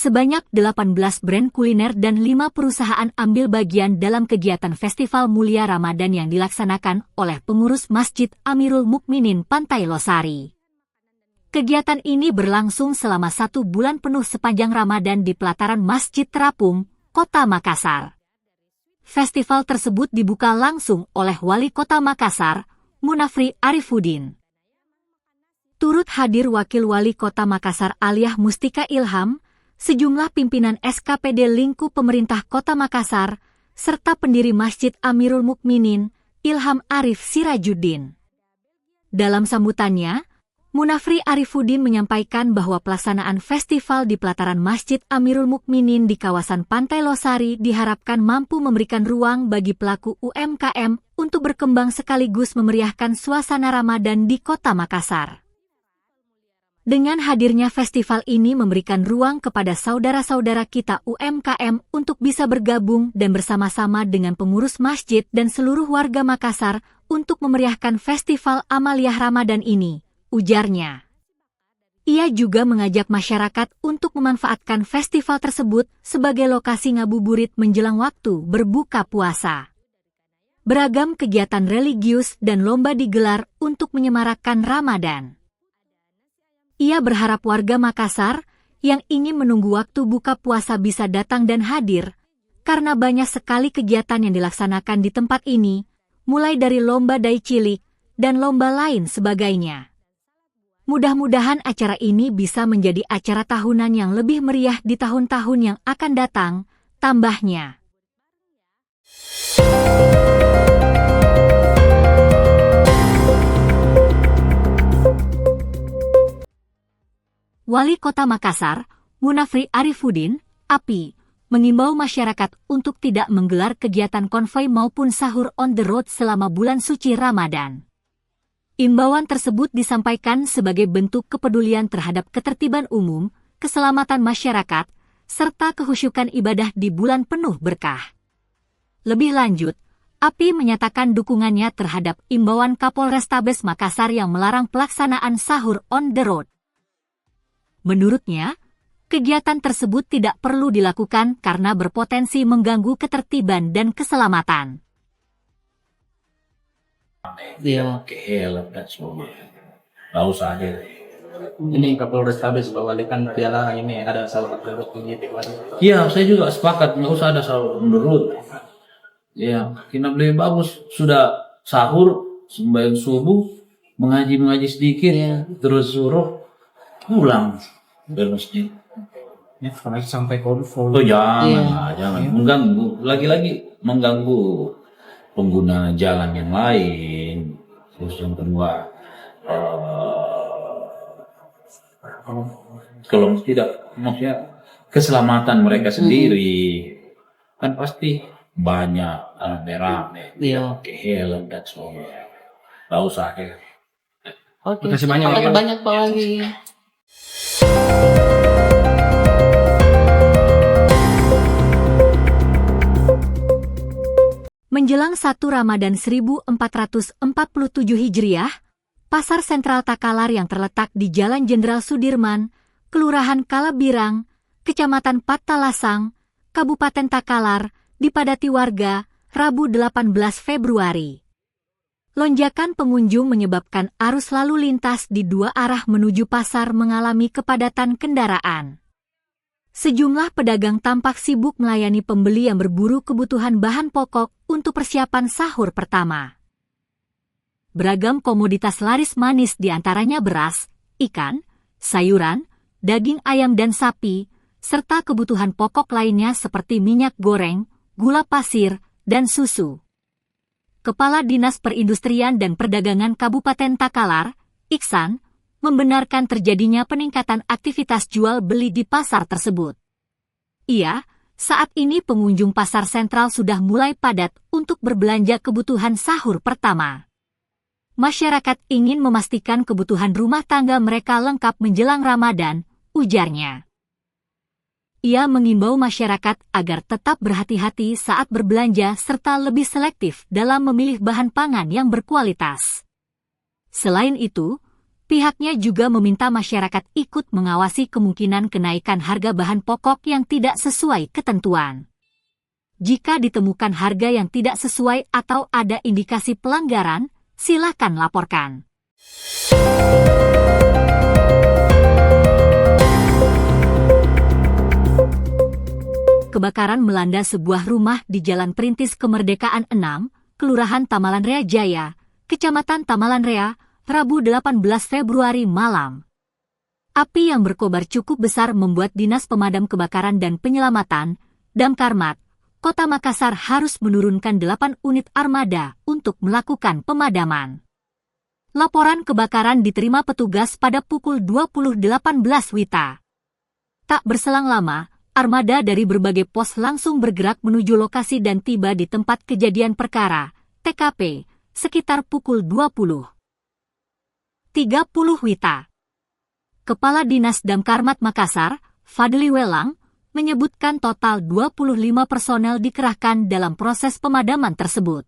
Sebanyak 18 brand kuliner dan 5 perusahaan ambil bagian dalam kegiatan Festival Mulia Ramadan yang dilaksanakan oleh pengurus Masjid Amirul Mukminin Pantai Losari. Kegiatan ini berlangsung selama 1 bulan penuh sepanjang Ramadan di pelataran Masjid Terapung, Kota Makassar. Festival tersebut dibuka langsung oleh Wali Kota Makassar, Munafri Arifuddin. Turut hadir Wakil Wali Kota Makassar Aliyah Mustika Ilham, sejumlah pimpinan SKPD lingkup pemerintah Kota Makassar, serta pendiri Masjid Amirul Mukminin, Ilham Arif Sirajuddin. Dalam sambutannya, Munafri Arifuddin menyampaikan bahwa pelaksanaan festival di pelataran Masjid Amirul Mukminin di kawasan Pantai Losari diharapkan mampu memberikan ruang bagi pelaku UMKM untuk berkembang sekaligus memeriahkan suasana Ramadan di Kota Makassar. Dengan hadirnya festival ini memberikan ruang kepada saudara-saudara kita UMKM untuk bisa bergabung dan bersama-sama dengan pengurus masjid dan seluruh warga Makassar untuk memeriahkan festival Amaliyah Ramadan ini, ujarnya. Ia juga mengajak masyarakat untuk memanfaatkan festival tersebut sebagai lokasi ngabuburit menjelang waktu berbuka puasa. Beragam kegiatan religius dan lomba digelar untuk menyemarakkan Ramadan. Ia berharap warga Makassar yang ingin menunggu waktu buka puasa bisa datang dan hadir, karena banyak sekali kegiatan yang dilaksanakan di tempat ini, mulai dari lomba dai cilik dan lomba lain sebagainya. Mudah-mudahan acara ini bisa menjadi acara tahunan yang lebih meriah di tahun-tahun yang akan datang, tambahnya. Wali Kota Makassar, Munafri Arifuddin, API, mengimbau masyarakat untuk tidak menggelar kegiatan konvoi maupun sahur on the road selama bulan suci Ramadan. Imbauan tersebut disampaikan sebagai bentuk kepedulian terhadap ketertiban umum, keselamatan masyarakat, serta kehusyukan ibadah di bulan penuh berkah. Lebih lanjut, API menyatakan dukungannya terhadap imbauan Kapolrestabes Makassar yang melarang pelaksanaan sahur on the road. Menurutnya, kegiatan tersebut tidak perlu dilakukan karena berpotensi mengganggu ketertiban dan keselamatan. Dia pakai helm dan sebagainya. Nggak usah aja. Ini Kapolrestabes balikan piala ini ada sahur menurut penyidik. Iya, saya juga sepakat nggak usah ada sahur menurut. Ya, kita lebih bagus sudah sahur, sembahyang subuh, mengaji sedikit ya, terus suruh pulang dari masjid. Ya, karena sampai konvoy. Oh jangan mengganggu, lagi-lagi mengganggu pengguna jalan yang lain. Terus yang kedua, kalau tidak, maksudnya keselamatan mereka sendiri kan pasti banyak rame-rame, pakai helm dan sebagainya. Nggak usah ya. Oke, Terima kasih banyak. Terima banyak Pak Wali. Menjelang 1 Ramadan 1447 Hijriah, Pasar Sentral Takalar yang terletak di Jalan Jenderal Sudirman, Kelurahan Kalabirang, Kecamatan Patalasang, Kabupaten Takalar, dipadati warga Rabu 18 Februari. Lonjakan pengunjung menyebabkan arus lalu lintas di 2 arah menuju pasar mengalami kepadatan kendaraan. Sejumlah pedagang tampak sibuk melayani pembeli yang berburu kebutuhan bahan pokok untuk persiapan sahur pertama. Beragam komoditas laris manis diantaranya beras, ikan, sayuran, daging ayam dan sapi, serta kebutuhan pokok lainnya seperti minyak goreng, gula pasir, dan susu. Kepala Dinas Perindustrian dan Perdagangan Kabupaten Takalar, Iksan, membenarkan terjadinya peningkatan aktivitas jual beli di pasar tersebut. Saat ini pengunjung pasar sentral sudah mulai padat untuk berbelanja kebutuhan sahur pertama. Masyarakat ingin memastikan kebutuhan rumah tangga mereka lengkap menjelang Ramadan, ujarnya. Ia mengimbau masyarakat agar tetap berhati-hati saat berbelanja serta lebih selektif dalam memilih bahan pangan yang berkualitas. Selain itu, Pihaknya juga meminta masyarakat ikut mengawasi kemungkinan kenaikan harga bahan pokok yang tidak sesuai ketentuan. Jika ditemukan harga yang tidak sesuai atau ada indikasi pelanggaran, silakan laporkan. Kebakaran melanda sebuah rumah di Jalan Perintis Kemerdekaan 6, Kelurahan Tamalan Rea Jaya, Kecamatan Tamalan Rea, Rabu 18 Februari malam. Api yang berkobar cukup besar membuat Dinas Pemadam Kebakaran dan Penyelamatan, Damkarmat, Kota Makassar harus menurunkan 8 unit armada untuk melakukan pemadaman. Laporan kebakaran diterima petugas pada pukul 20.18 WITA. Tak berselang lama, armada dari berbagai pos langsung bergerak menuju lokasi dan tiba di tempat kejadian perkara, TKP, sekitar pukul 20.30 WITA. Kepala Dinas Damkarmat Makassar, Fadli Welang, menyebutkan total 25 personel dikerahkan dalam proses pemadaman tersebut.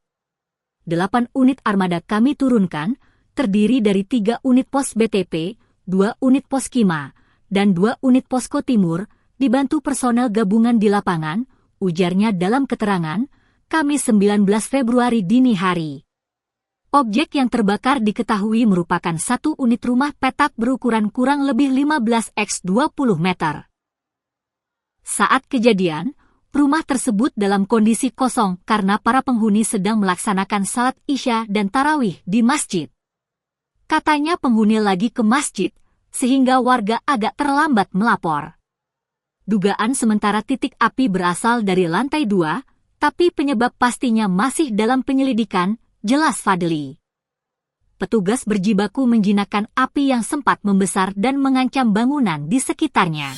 8 unit armada kami turunkan, terdiri dari 3 unit pos BTP, 2 unit pos Kima, dan 2 unit posko Timur, dibantu personel gabungan di lapangan, ujarnya dalam keterangan, Kamis 19 Februari dini hari. Objek yang terbakar diketahui merupakan 1 unit rumah petak berukuran kurang lebih 15 x 20 meter. Saat kejadian, rumah tersebut dalam kondisi kosong karena para penghuni sedang melaksanakan salat Isya dan tarawih di masjid. Katanya penghuni lagi ke masjid, sehingga warga agak terlambat melapor. Dugaan sementara titik api berasal dari lantai 2, tapi penyebab pastinya masih dalam penyelidikan, jelas Fadli. Petugas berjibaku menjinakkan api yang sempat membesar dan mengancam bangunan di sekitarnya.